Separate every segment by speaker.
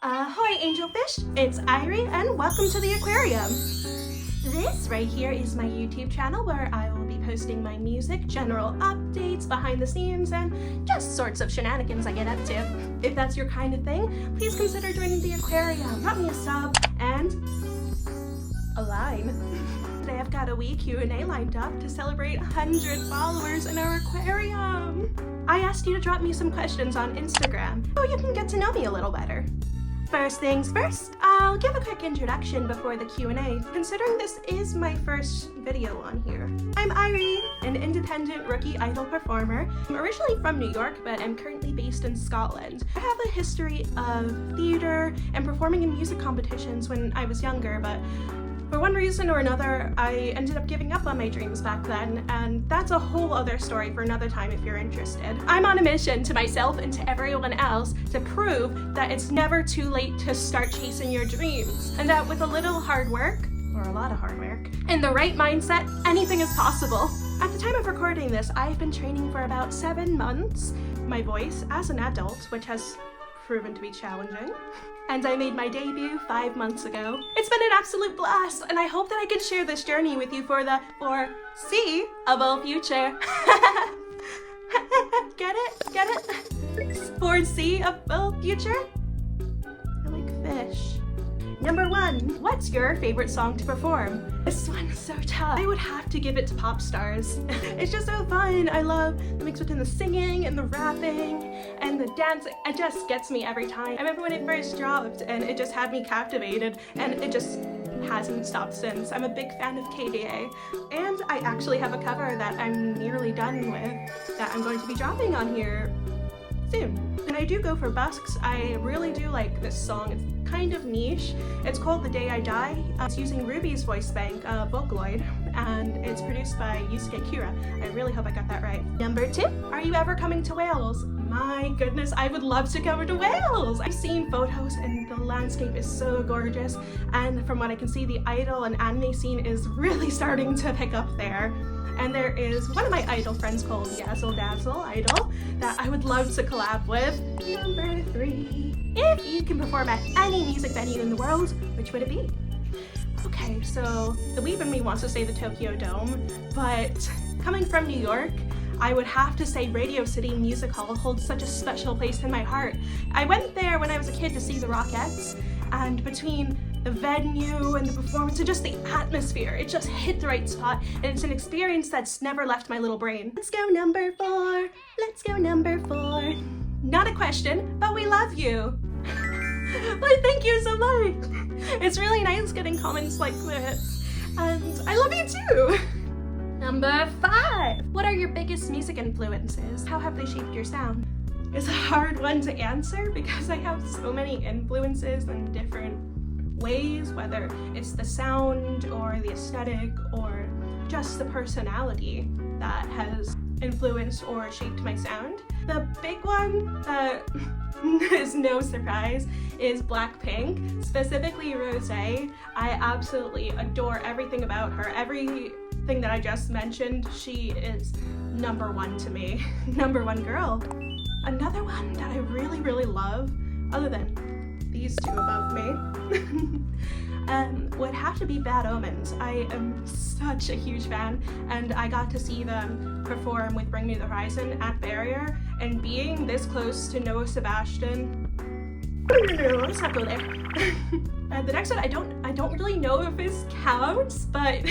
Speaker 1: Hi Angelfish, it's AIRI and welcome to the Aquarium. This right here is my YouTube channel where I will be posting my music, general updates, behind the scenes, and just sorts of shenanigans I get up to. If that's your kind of thing, please consider joining the Aquarium. Drop me a sub and a line. Today I've got a wee Q&A lined up to celebrate 100 followers in our Aquarium. I asked you to drop me some questions on Instagram so you can get to know me a little better. First things first, I'll give a quick introduction before the Q&A, considering this is my first video on here. I'm AIRI, an independent rookie idol performer. I'm originally from New York, but I'm currently based in Scotland. I have a history of theatre and performing in music competitions when I was younger, but for one reason or another, I ended up giving up on my dreams back then, and that's a whole other story for another time if you're interested. I'm on a mission to myself and to everyone else to prove that it's never too late to start chasing your dreams, and that with a little hard work, or a lot of hard work, and the right mindset, anything is possible. At the time of recording this, I've been training for about 7 months, my voice as an adult, which has proven to be challenging. And I made my debut 5 months ago. It's been an absolute blast, and I hope that I can share this journey with you for the foreseeable future. Get it? Get it? Foreseeable future? I like fish. Number 1, what's your favorite song to perform? This one's so tough. I would have to give it to Pop Stars. It's just so fun. I love the mix between the singing and the rapping and the dancing. It just gets me every time. I remember when it first dropped and it just had me captivated, and it just hasn't stopped since. I'm a big fan of KDA, and I actually have a cover that I'm nearly done with that I'm going to be dropping on here soon. When I do go for busks, I really do like this song. It's kind of niche. It's called The Day I Die. It's using Ruby's voice bank, Vocaloid, and it's produced by Yusuke Kira. I really hope I got that right. Number 2, are you ever coming to Wales? My goodness, I would love to come to Wales! I've seen photos and the landscape is so gorgeous, and from what I can see, the idol and anime scene is really starting to pick up there. And there is one of my idol friends called Yazzle Dazzle Idol that I would love to collab with. Number 3, if you can perform at any music venue in the world, which would it be? Okay, so the weeb in me wants to say the Tokyo Dome, but coming from New York, I would have to say Radio City Music Hall holds such a special place in my heart. I went there when I was a kid to see the Rockettes, and between the venue and the performance and just the atmosphere, it just hit the right spot, and it's an experience that's never left my little brain. Let's go number 4. Let's go number 4. Not a question, but we love you. Why, thank you so much. It's really nice getting comments like this, and I love you too. Number 5. What are your biggest music influences? How have they shaped your sound? It's a hard one to answer because I have so many influences in different ways, whether it's the sound or the aesthetic or just the personality that has influenced or shaped my sound. The big one that is no surprise is Blackpink, specifically Rosé. I absolutely adore everything about her. Everything that I just mentioned, she is number 1 to me. Number 1 girl. Another one that I really love, other than these two above me, would have to be Bad Omens. I am such a huge fan, and I got to see them perform with Bring Me the Horizon at Barrier, and being this close to Noah Sebastian, let's not go there. The next one, I don't really know if this counts, but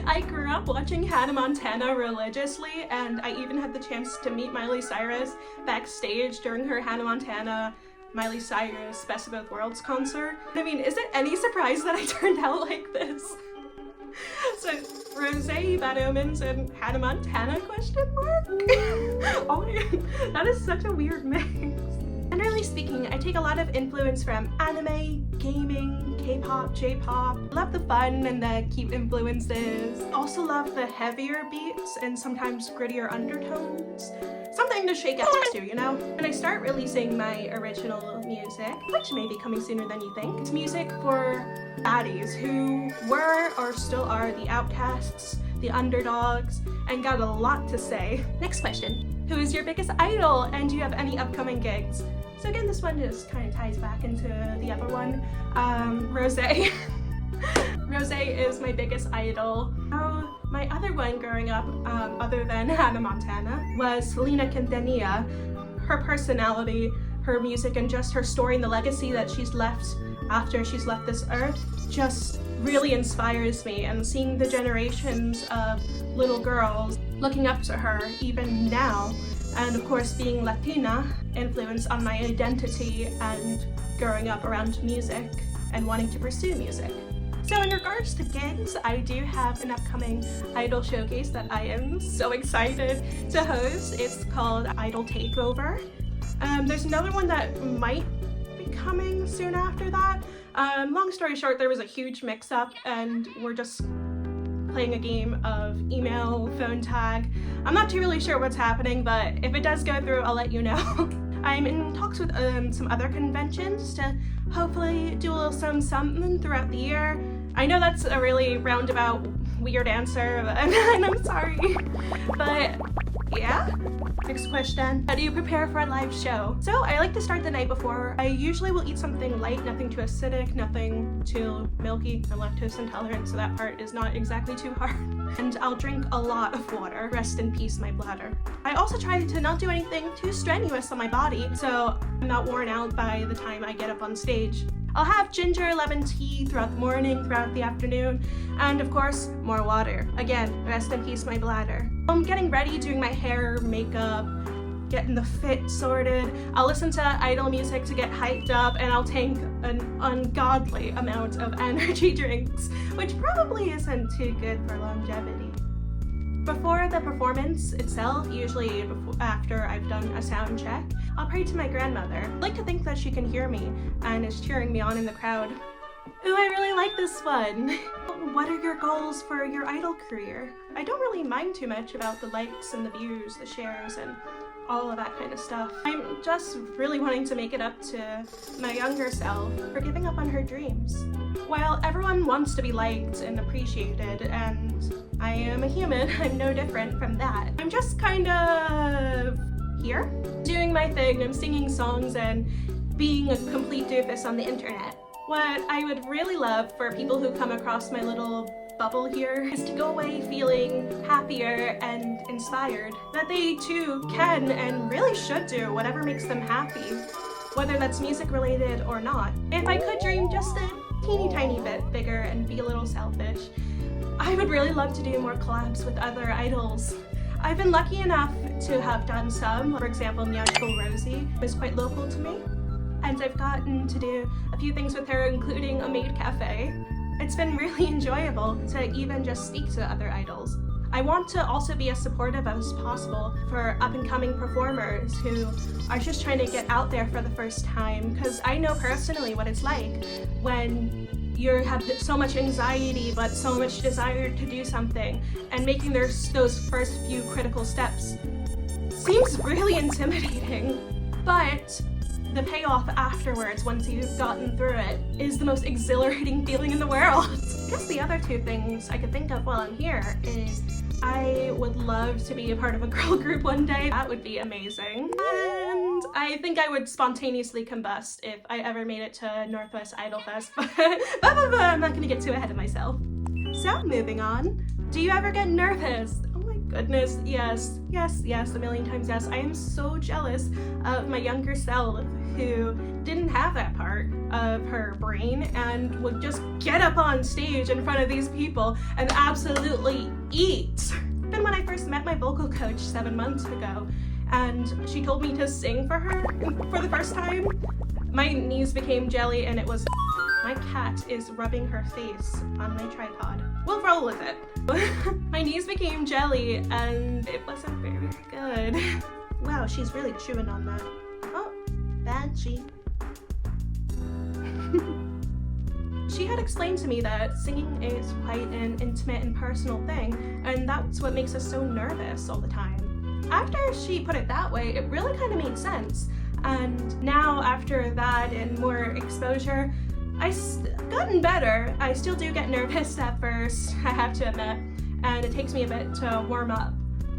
Speaker 1: I grew up watching Hannah Montana religiously, and I even had the chance to meet Miley Cyrus backstage during her Hannah Montana Miley Cyrus Best of Both Worlds concert. I mean, is it any surprise that I turned out like this? So, Rosé, Bad Omens, and Hannah Montana, question mark? Oh my god, that is such a weird mix. Generally speaking, I take a lot of influence from anime, gaming, K-pop, J-pop. Love the fun and the cute influences. Also love the heavier beats and sometimes grittier undertones. Something to shake out to, you know? When I start releasing my original music, which may be coming sooner than you think, it's music for baddies who were or still are the outcasts, the underdogs, and got a lot to say. Next question. Who is your biggest idol, and do you have any upcoming gigs? So again, this one just kind of ties back into the other one. Rosé. Rosé is my biggest idol. My other one growing up, other than Hannah Montana, was Selena Quintanilla. Her personality, her music, and just her story and the legacy that she's left after she's left this earth just really inspires me, and seeing the generations of little girls looking up to her even now, and of course being Latina, influenced on my identity and growing up around music and wanting to pursue music. So in regards to gigs, I do have an upcoming Idol showcase that I am so excited to host. It's called Idol Takeover. There's another one that might be coming soon after that. Long story short, there was a huge mix-up and we're just playing a game of email, phone tag. I'm not too really sure what's happening, but if it does go through, I'll let you know. I'm in talks with some other conventions to hopefully do a little something throughout the year. I know that's a really roundabout, weird answer, and I'm sorry, but yeah. Next question, how do you prepare for a live show? So I like to start the night before. I usually will eat something light, nothing too acidic, nothing too milky. I'm lactose intolerant, so that part is not exactly too hard. And I'll drink a lot of water. Rest in peace, my bladder. I also try to not do anything too strenuous on my body, so I'm not worn out by the time I get up on stage. I'll have ginger lemon tea throughout the morning, throughout the afternoon, and of course, more water. Again, rest in peace, my bladder. I'm getting ready, doing my hair, makeup, getting the fit sorted. I'll listen to idol music to get hyped up, and I'll take an ungodly amount of energy drinks, which probably isn't too good for longevity. Before the performance itself, usually after I've done a sound check, I'll pray to my grandmother. I like to think that she can hear me and is cheering me on in the crowd. Ooh, I really like this one. What are your goals for your idol career? I don't really mind too much about the likes and the views, the shares, and all of that kind of stuff. I'm just really wanting to make it up to my younger self for giving up on her dreams. While everyone wants to be liked and appreciated, and I am a human, I'm no different from that. I'm just kind of here, doing my thing. I'm singing songs and being a complete doofus on the internet. What I would really love for people who come across my little bubble here is to go away feeling happier and inspired, that they too can and really should do whatever makes them happy, whether that's music related or not. If I could dream just a teeny tiny bit bigger and be a little selfish, I would really love to do more collabs with other idols. I've been lucky enough to have done some. For example, Magical Rosie is quite local to me, and I've gotten to do a few things with her, including a maid cafe. It's been really enjoyable to even just speak to other idols. I want to also be as supportive as possible for up-and-coming performers who are just trying to get out there for the first time, because I know personally what it's like when you have so much anxiety but so much desire to do something, and making those first few critical steps seems really intimidating. But the payoff afterwards, once you've gotten through it, is the most exhilarating feeling in the world. I guess the other two things I could think of while I'm here is I would love to be a part of a girl group one day. That would be amazing. And I think I would spontaneously combust if I ever made it to Northwest Idol Fest, but I'm not gonna get too ahead of myself. So moving on, do you ever get nervous? Oh my goodness, yes, a million times yes. I am so jealous of my younger self who didn't have that part of her brain and would just get up on stage in front of these people and absolutely eat. Even when I first met my vocal coach 7 months ago and she told me to sing for her for the first time, my knees became jelly and it was my cat is rubbing her face on my tripod. We'll roll with it. My knees became jelly and it wasn't very good. Wow, she's really chewing on that. Oh, Banshee. She had explained to me that singing is quite an intimate and personal thing, and that's what makes us so nervous all the time. After she put it that way, it really kind of made sense. And now after that and more exposure, I've gotten better. I still do get nervous at first, I have to admit, and it takes me a bit to warm up.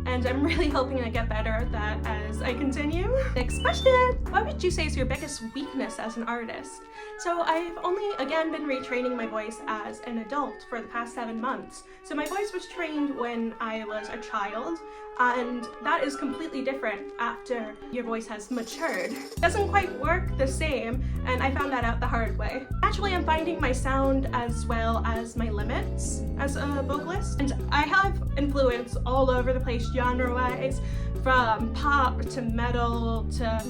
Speaker 1: and I'm really hoping I get better at that as I continue. Next question! What would you say is your biggest weakness as an artist? So I've only, again, been retraining my voice as an adult for the past 7 months. So my voice was trained when I was a child, and that is completely different after your voice has matured. It doesn't quite work the same, and I found that out the hard way. Actually, I'm finding my sound as well as my limits as a vocalist, and I have influence all over the place genre-wise, from pop to metal to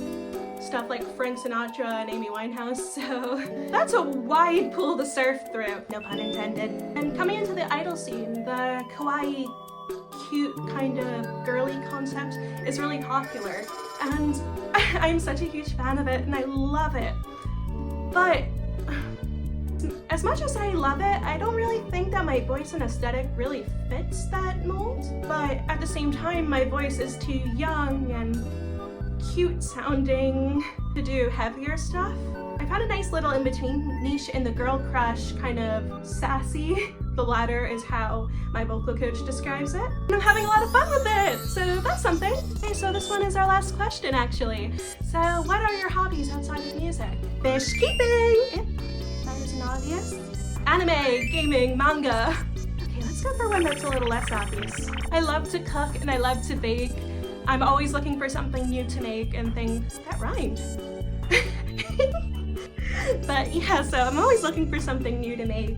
Speaker 1: stuff like Frank Sinatra and Amy Winehouse, so that's a wide pool to surf through, no pun intended. And coming into the idol scene, the kawaii, cute kind of girly concept is really popular, and I'm such a huge fan of it and I love it. But as much as I love it, I don't really think that my voice and aesthetic really fits that mold. But at the same time, my voice is too young and cute sounding to do heavier stuff. I found a nice little in-between niche in the girl crush kind of sassy. The latter is how my vocal coach describes it. And I'm having a lot of fun with it, so that's something. Okay, so this one is our last question actually. So what are your hobbies outside of music? Fish keeping, if that isn't obvious. Anime, gaming, manga. Okay, let's go for one that's a little less obvious. I love to cook and I love to bake. I'm always looking for something new to make and think that rhymed. But yeah, so I'm always looking for something new to make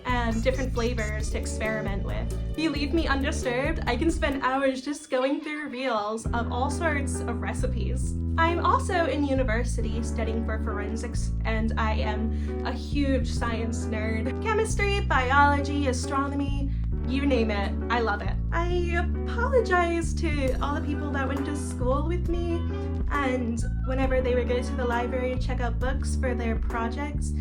Speaker 1: and different flavors to experiment with. If you leave me undisturbed, I can spend hours just going through reels of all sorts of recipes. I'm also in university studying for forensics, and I am a huge science nerd. Chemistry, biology, astronomy, you name it, I love it. I apologize to all the people that went to school with me, and whenever they would go to the library to check out books for their projects,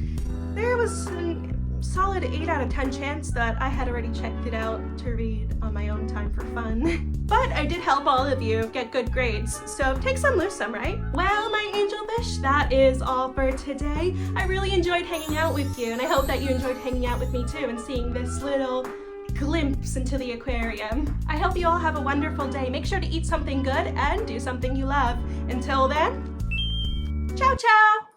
Speaker 1: there was a solid 8 out of 10 chance that I had already checked it out to read on my own time for fun. But I did help all of you get good grades, so take some, lose some, right? Well, my angelfish, that is all for today. I really enjoyed hanging out with you, and I hope that you enjoyed hanging out with me too and seeing this little glimpse into the aquarium. I hope you all have a wonderful day. Make sure to eat something good and do something you love. Until then, ciao ciao!